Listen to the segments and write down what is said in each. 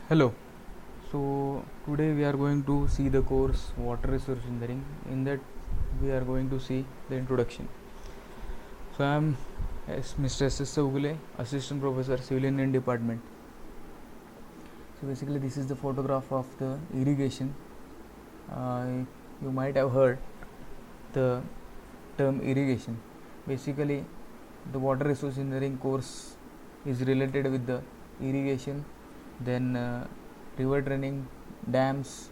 Hello. So today we are going to see the course Water Resource Engineering. In that we are going to see the introduction. So I am Mr. S.S. Saugule, Assistant Professor, Civil Engineering Department. So basically this is the photograph of the irrigation. You might have heard the term irrigation. Basically the Water Resource Engineering course is related with the irrigation, then river draining, dams,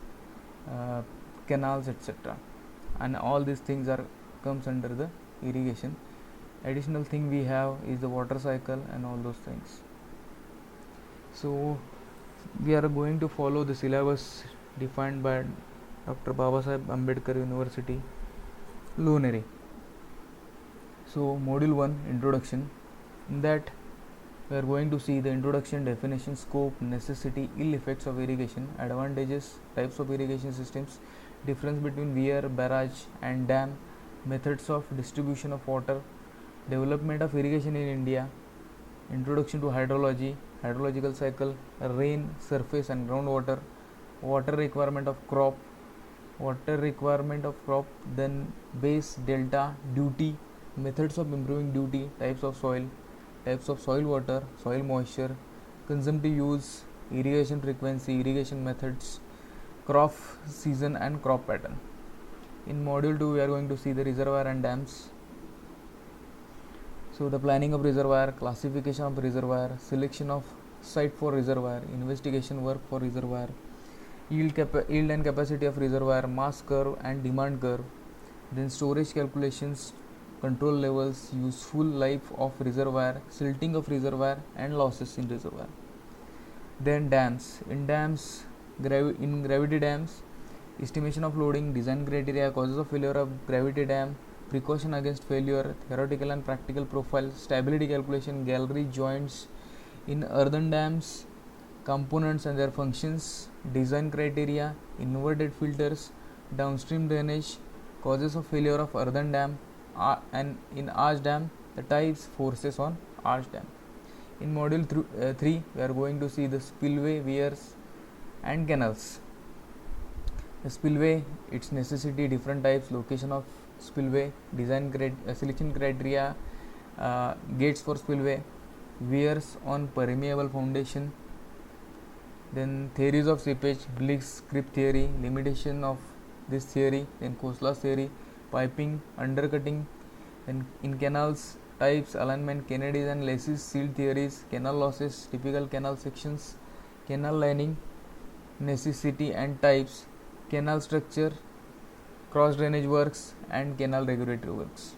canals, etc. And all these things are comes under the irrigation. Additional thing we have is the water cycle and all those things. So we are going to follow the syllabus defined by Dr. Babasaheb Ambedkar University, Luneri. So module 1, introduction. In that we are going to see the introduction, definition, scope, necessity, ill effects of irrigation, advantages, types of irrigation systems, difference between weir, barrage and dam, methods of distribution of water, development of irrigation in India, introduction to hydrology, hydrological cycle, rain, surface and groundwater, water requirement of crop, then base, delta, duty, methods of improving duty, types of soil water, soil moisture, consumptive use, irrigation frequency, irrigation methods, crop season and crop pattern. In module 2 we are going to see the reservoir and dams. So the planning of reservoir, classification of reservoir, selection of site for reservoir, investigation work for reservoir, yield and capacity of reservoir, mass curve and demand curve, then storage calculations, control levels, useful life of reservoir, silting of reservoir and losses in reservoir. Then dams. In gravity dams, estimation of loading, design criteria, causes of failure of gravity dam, precaution against failure, theoretical and practical profile, stability calculation, gallery joints. In earthen dams, components and their functions, design criteria, inverted filters, downstream drainage, causes of failure of earthen dam, and in arch dam, the types, forces on arch dam. In module 3 we are going to see the spillway, weirs and canals. The spillway, its necessity, different types, location of spillway, design selection criteria, gates for spillway, weirs on permeable foundation, then theories of seepage, Glick's-Kripp theory, limitation of this theory, then Kosla's theory, piping, undercutting, then in canals, types, alignment, Kennedy's and Lacey's sealed theories, canal losses, typical canal sections, canal lining, necessity and types, canal structure, cross drainage works and canal regulatory works.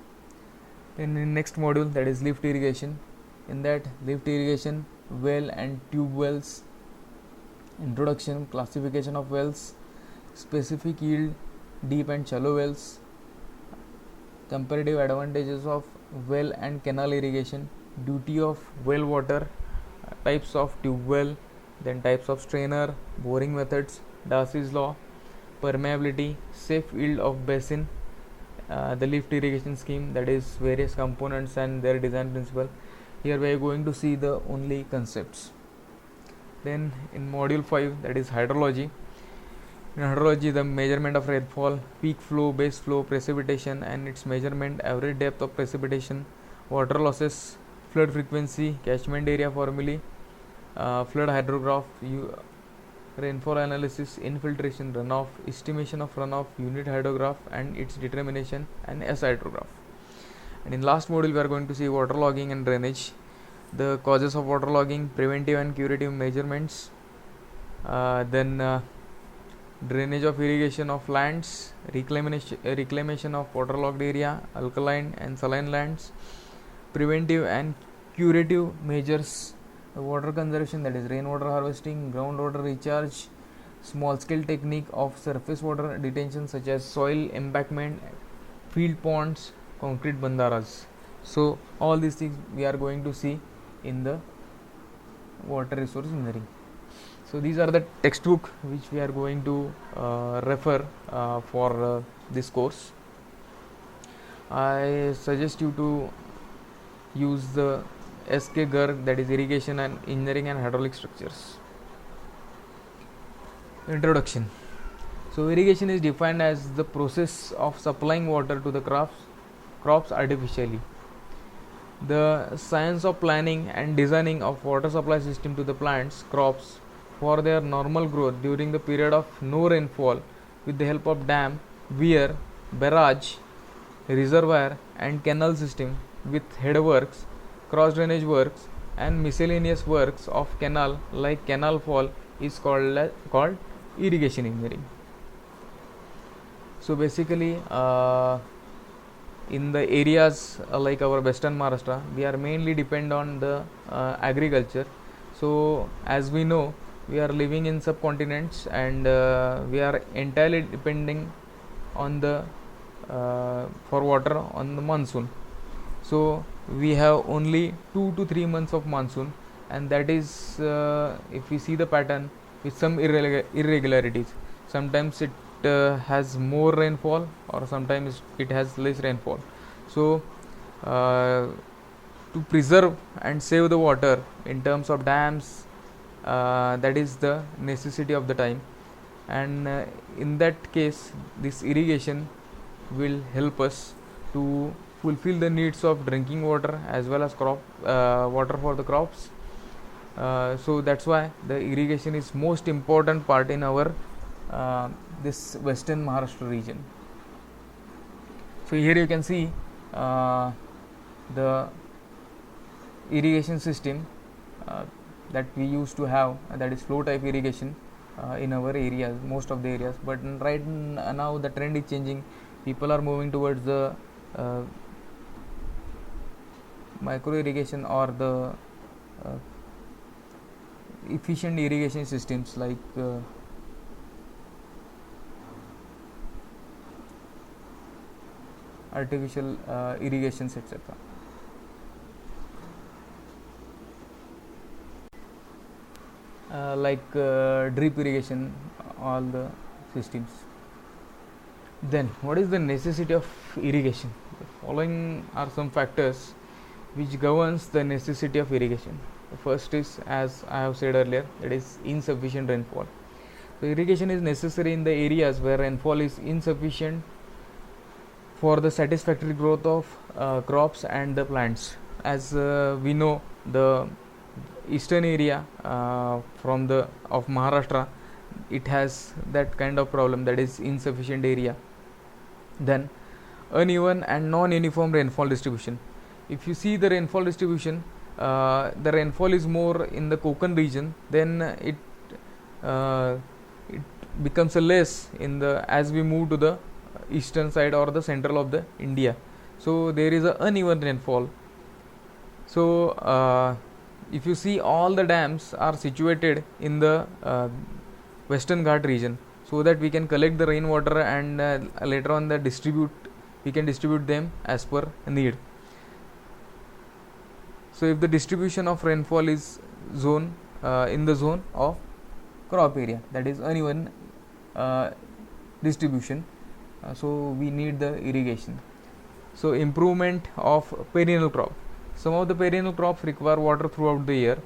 Then in next module, that is lift irrigation. In that, lift irrigation, well and tube wells, introduction, classification of wells, specific yield, deep and shallow wells, comparative advantages of well and canal irrigation, duty of well water, types of tube well, then types of strainer, boring methods, Darcy's law, permeability, safe yield of basin, the lift irrigation scheme, that is various components and their design principle. Here we are going to see the only concepts. Then in module 5, that is hydrology. In hydrology, the measurement of rainfall, peak flow, base flow, precipitation and its measurement, average depth of precipitation, water losses, flood frequency, catchment area formulae, flood hydrograph, rainfall analysis, infiltration, runoff, estimation of runoff, unit hydrograph and its determination, and S hydrograph. And in last module we are going to see waterlogging and drainage, the causes of waterlogging, preventive and curative measurements, then drainage of irrigation of lands, reclamation of waterlogged area, alkaline and saline lands, preventive and curative measures, water conservation, that is rainwater harvesting, groundwater recharge, small scale technique of surface water detention such as soil embankment, field ponds, concrete bandaras. So all these things we are going to see in the water resource engineering. So these are the textbook which we are going to refer for this course. I suggest you to use the SK Garg, that is irrigation and engineering and hydraulic structures. Introduction. So irrigation is defined as the process of supplying water to the crops artificially. The science of planning and designing of water supply system to the plants crops for their normal growth during the period of no rainfall with the help of dam, weir, barrage, reservoir and canal system with headworks, cross drainage works and miscellaneous works of canal like canal fall is called irrigation engineering. So basically in the areas like our western Maharashtra, we are mainly depend on the agriculture. So as we know, we are living in subcontinents and we are entirely depending on the for water on the monsoon. So we have only 2 to 3 months of monsoon, and that is if we see the pattern with some irregularities. Sometimes it has more rainfall or sometimes it has less rainfall. So to preserve and save the water in terms of dams, that is the necessity of the time, and in that case this irrigation will help us to fulfill the needs of drinking water as well as crop water for the crops. So that's why the irrigation is most important part in our this western Maharashtra region. So here you can see the irrigation system that we used to have, that is flow type irrigation in our areas, most of the areas. But right now the trend is changing. People are moving towards the micro irrigation or the efficient irrigation systems like artificial irrigations, etc. Like drip irrigation, all the systems. Then what is the necessity of irrigation? The following are some factors which governs the necessity of irrigation. The first is, as I have said earlier, it is insufficient rainfall. So irrigation is necessary in the areas where rainfall is insufficient for the satisfactory growth of crops and the plants. As we know, the eastern area from the of Maharashtra, it has that kind of problem, that is insufficient area. Then uneven and non-uniform rainfall distribution. If you see the rainfall distribution, the rainfall is more in the Konkan region, then it becomes a less in the as we move to the eastern side or the central of the India. So there is a uneven rainfall. So if you see, all the dams are situated in the western Ghat region, so that we can collect the rainwater and later on we can distribute them as per need. So if the distribution of rainfall is in the zone of crop area, that is uneven distribution, so we need the irrigation. So improvement of perennial crop. Some of the perennial crops require water throughout the year,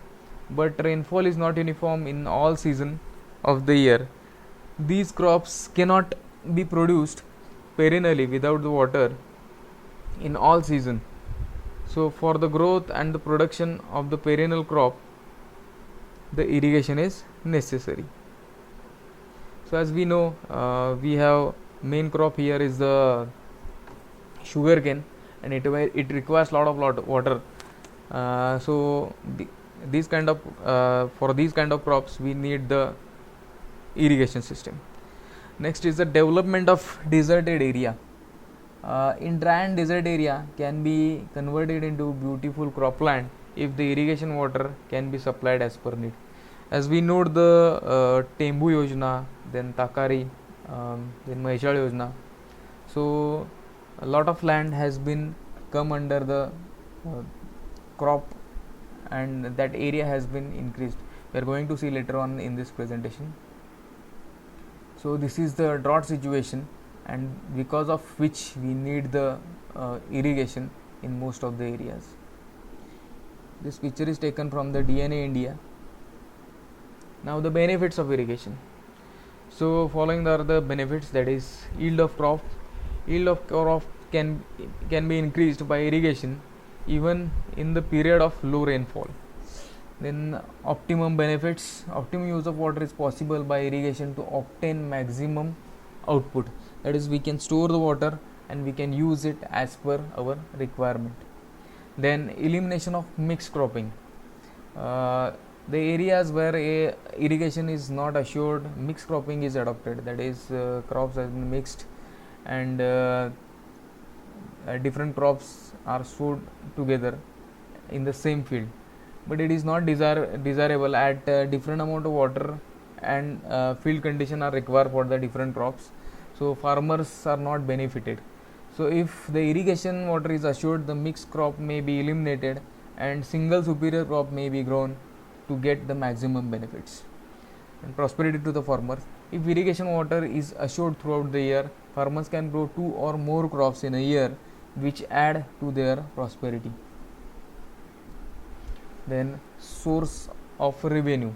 but rainfall is not uniform in all season of the year. These crops cannot be produced perennially without the water in all season. So for the growth and the production of the perennial crop, the irrigation is necessary. So as we know, we have main crop here is the sugarcane, and it requires lot of water. So these kind of for these kind of crops we need the irrigation system. Next is the development of deserted area. In dry and desert area can be converted into beautiful cropland if the irrigation water can be supplied as per need. As we know, the Tembu Yojana, then Takari, then Maheshwar Yojana. So a lot of land has been come under the crop, and that area has been increased. We are going to see later on in this presentation. So this is the drought situation, and because of which we need the irrigation in most of the areas. This picture is taken from the DNA India. Now the benefits of irrigation. So following are the benefits, that is yield of crop. Yield of crop can be increased by irrigation even in the period of low rainfall. Then optimum benefits, optimum use of water is possible by irrigation to obtain maximum output, that is we can store the water and we can use it as per our requirement. Then elimination of mixed cropping, the areas where irrigation is not assured, mixed cropping is adopted, that is crops have been mixed and different crops are sowed together in the same field, but it is not desirable at different amount of water and field condition are required for the different crops, so farmers are not benefited. So if the irrigation water is assured, the mixed crop may be eliminated and single superior crop may be grown to get the maximum benefits and prosperity to the farmers. If irrigation water is assured throughout the year, farmers can grow 2 or more crops in a year, which add to their prosperity. Then source of revenue,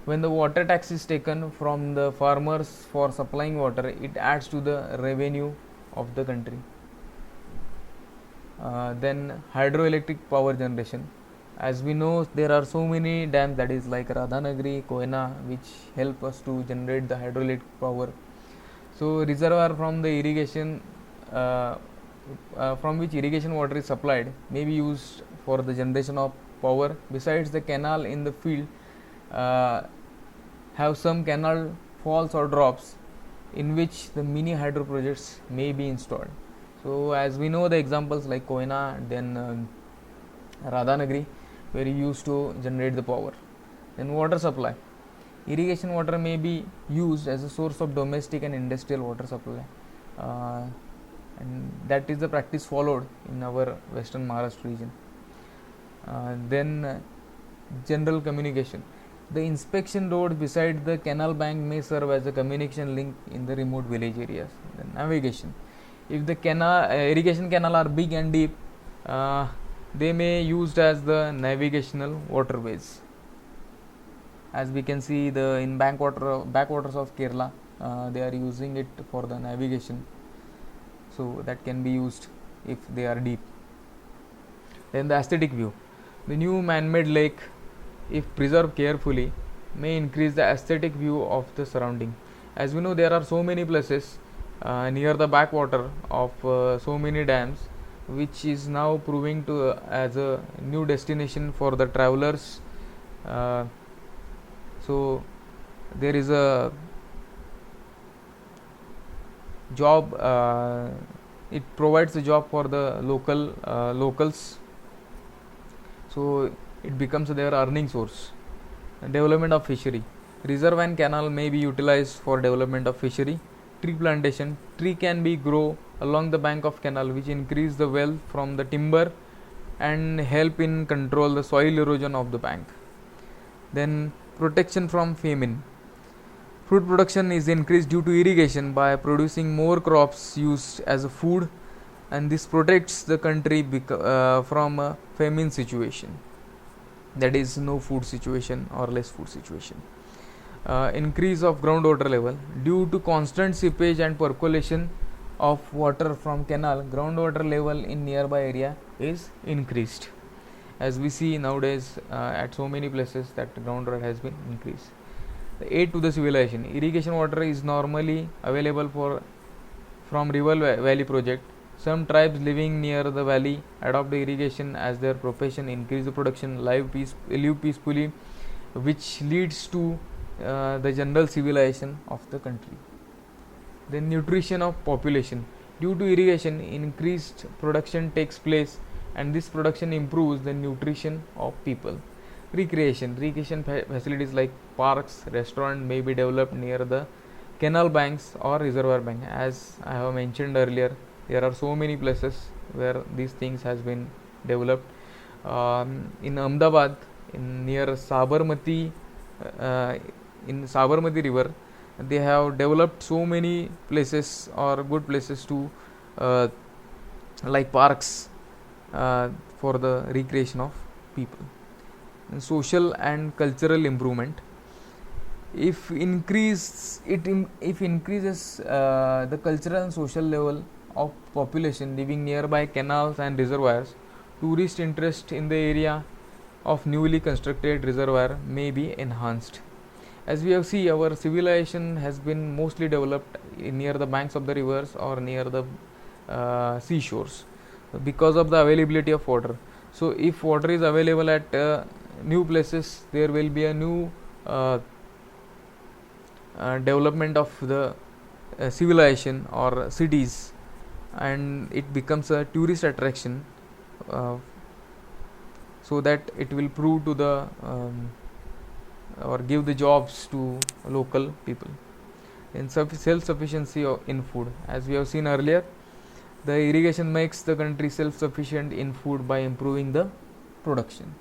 when the water tax is taken from the farmers for supplying water, it adds to the revenue of the country. Then hydroelectric power generation, as we know there are so many dams, that is like Radhanagari, Koyna, which help us to generate the hydroelectric power. So reservoir from the irrigation from which irrigation water is supplied may be used for the generation of power. Besides, the canal in the field have some canal falls or drops in which the mini hydro projects may be installed. So as we know the examples like Koyna, then Radhanagari, where you used to generate the power. Then water supply, irrigation water may be used as a source of domestic and industrial water supply, and that is the practice followed in our western Maharashtra region. Then general communication, the inspection road beside the canal bank may serve as a communication link in the remote village areas. Then navigation, if the irrigation canal are big and deep, they may used as the navigational waterways. As we can see in backwaters of Kerala, they are using it for the navigation, so that can be used if they are deep. Then the aesthetic view, the new man-made lake, if preserved carefully, may increase the aesthetic view of the surrounding. As we know there are so many places near the backwater of so many dams, which is now proving to as a new destination for the travelers. So there is a job, it provides a job for the locals, so it becomes their earning source. Development of fishery, reserve and canal may be utilized for development of fishery. Tree plantation, tree can be grow along the bank of canal, which increase the wealth from the timber and help in control the soil erosion of the bank. Then protection from famine, fruit production is increased due to irrigation by producing more crops used as a food, and this protects the country from a famine situation, that is no food situation or less food situation. Increase of groundwater level, due to constant seepage and percolation of water from canal, groundwater level in nearby area is increased. As we see nowadays at so many places that groundwater has been increased. The aid to the civilization, irrigation water is normally available from river valley project. Some tribes living near the valley adopt the irrigation as their profession, increase the production, live peacefully, which leads to the general civilization of the country. Then nutrition of population, due to irrigation increased production takes place, and this production improves the nutrition of people. Recreation facilities like parks, restaurant may be developed near the canal banks or reservoir bank. As I have mentioned earlier, there are so many places where these things has been developed. In Ahmedabad, near Sabarmati, in Sabarmati river, they have developed so many places or good places to like parks for the recreation of people. And social and cultural improvement, if increases the cultural and social level of population living nearby canals and reservoirs, tourist interest in the area of newly constructed reservoir may be enhanced. As we have seen, our civilization has been mostly developed near the banks of the rivers or near the seashores because of the availability of water. So if water is available at new places, there will be a new uh, development of the civilization or cities, and it becomes a tourist attraction, uh, so that it will prove to the or give the jobs to local people. In self-sufficiency in food, as we have seen earlier, the irrigation makes the country self-sufficient in food by improving the production.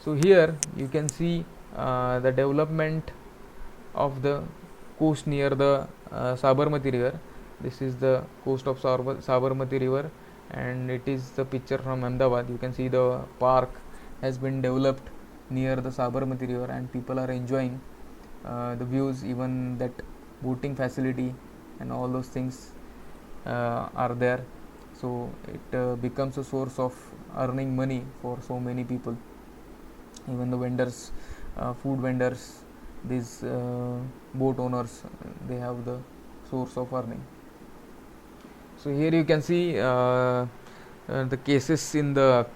So here you can see the development of the coast near the Sabarmati river. This is the coast of Sabarmati river, and it is the picture from Ahmedabad. You can see the park has been developed near the Sabarmati river, and people are enjoying the views. Even that boating facility and all those things are there. So it becomes a source of earning money for so many people. Even the vendors, food vendors, these boat owners, they have the source of earning. So here you can see the cases in the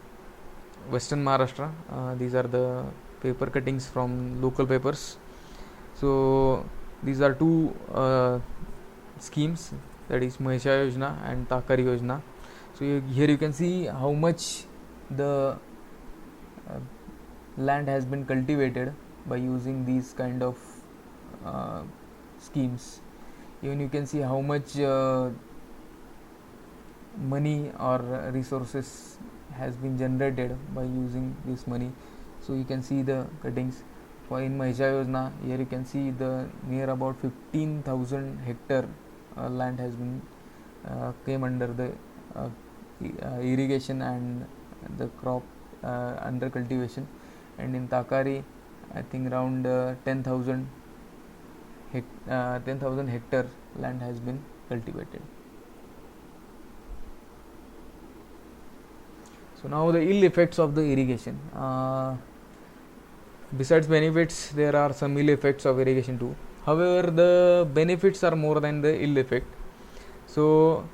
Western Maharashtra. These are the paper cuttings from local papers. So these are two schemes, that is Mahesha Yojana and Takari Yojana. So here you can see how much the land has been cultivated by using these kind of schemes. Even you can see how much money or resources has been generated by using this money. So you can see the cuttings for in Mahesha Yojana. Here you can see the near about 15,000 hectare land has been came under the irrigation and the crop under cultivation. And in Takari, I think around 10,000 hectare land has been cultivated. So now the ill effects of the irrigation. Besides benefits, there are some ill effects of irrigation too. However, the benefits are more than the ill effect. So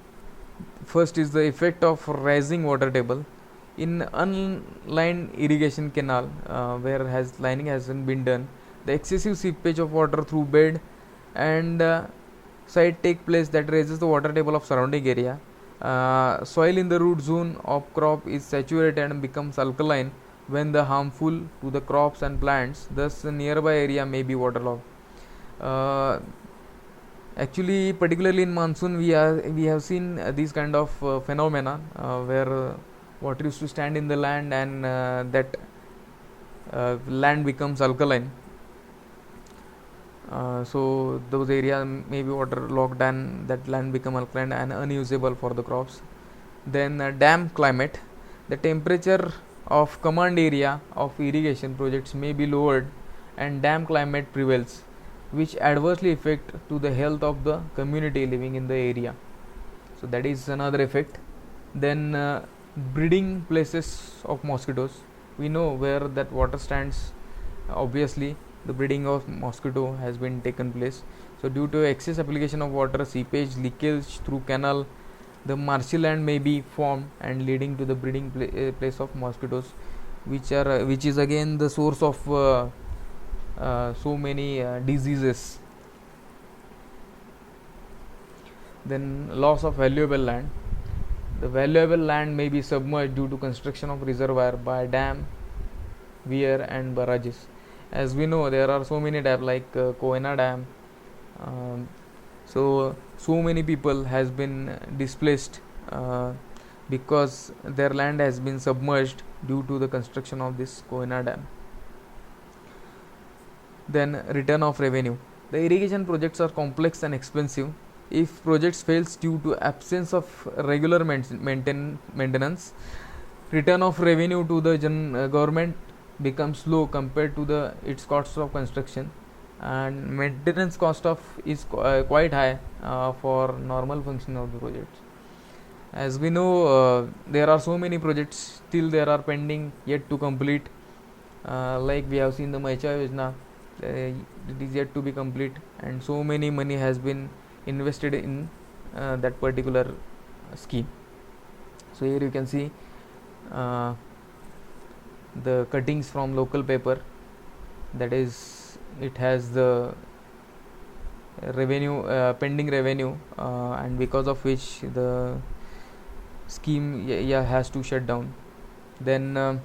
first is the effect of rising water table. In unlined irrigation canal, where lining hasn't been done, the excessive seepage of water through bed and side take place that raises the water table of surrounding area. Soil in the root zone of crop is saturated and becomes alkaline when the harmful to the crops and plants. Thus, the nearby area may be waterlogged. Actually, particularly in monsoon, we have seen these kind of phenomena where water used to stand in the land, and that land becomes alkaline. So those areas may be waterlogged and that land become alkaline and unusable for the crops. Then damp climate. The temperature of command area of irrigation projects may be lowered and damp climate prevails, which adversely affect to the health of the community living in the area. So that is another effect. Then breeding places of mosquitoes. We know where that water stands, obviously the breeding of mosquito has been taken place. So due to excess application of water, seepage, leakage through canal, the marshy land may be formed and leading to the breeding place of mosquitoes, which is again the source of so many diseases. Then loss of valuable land. The valuable land may be submerged due to construction of reservoir by dam, weir and barrages. As we know, there are so many dams like Koyna Dam. So many people has been displaced because their land has been submerged due to the construction of this Koyna Dam. Then return of revenue. The irrigation projects are complex and expensive. If projects fails due to absence of regular maintenance, return of revenue to the government becomes low compared to its costs of construction, and maintenance cost of is quite high for normal function of the projects. As we know, there are so many projects still there are pending yet to complete, like we have seen the Maicha Yojana, it is yet to be complete, and so many money has been invested in that particular scheme. So here you can see the cuttings from local paper, that is it has the revenue, pending revenue, and because of which the scheme has to shut down. Then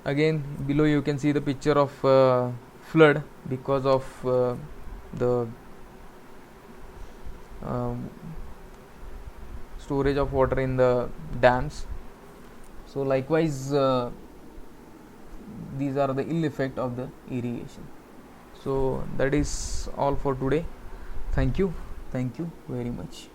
again below you can see the picture of flood because of the storage of water in the dams. So likewise these are the ill effect of the irrigation. So that is all for today. Thank you very much.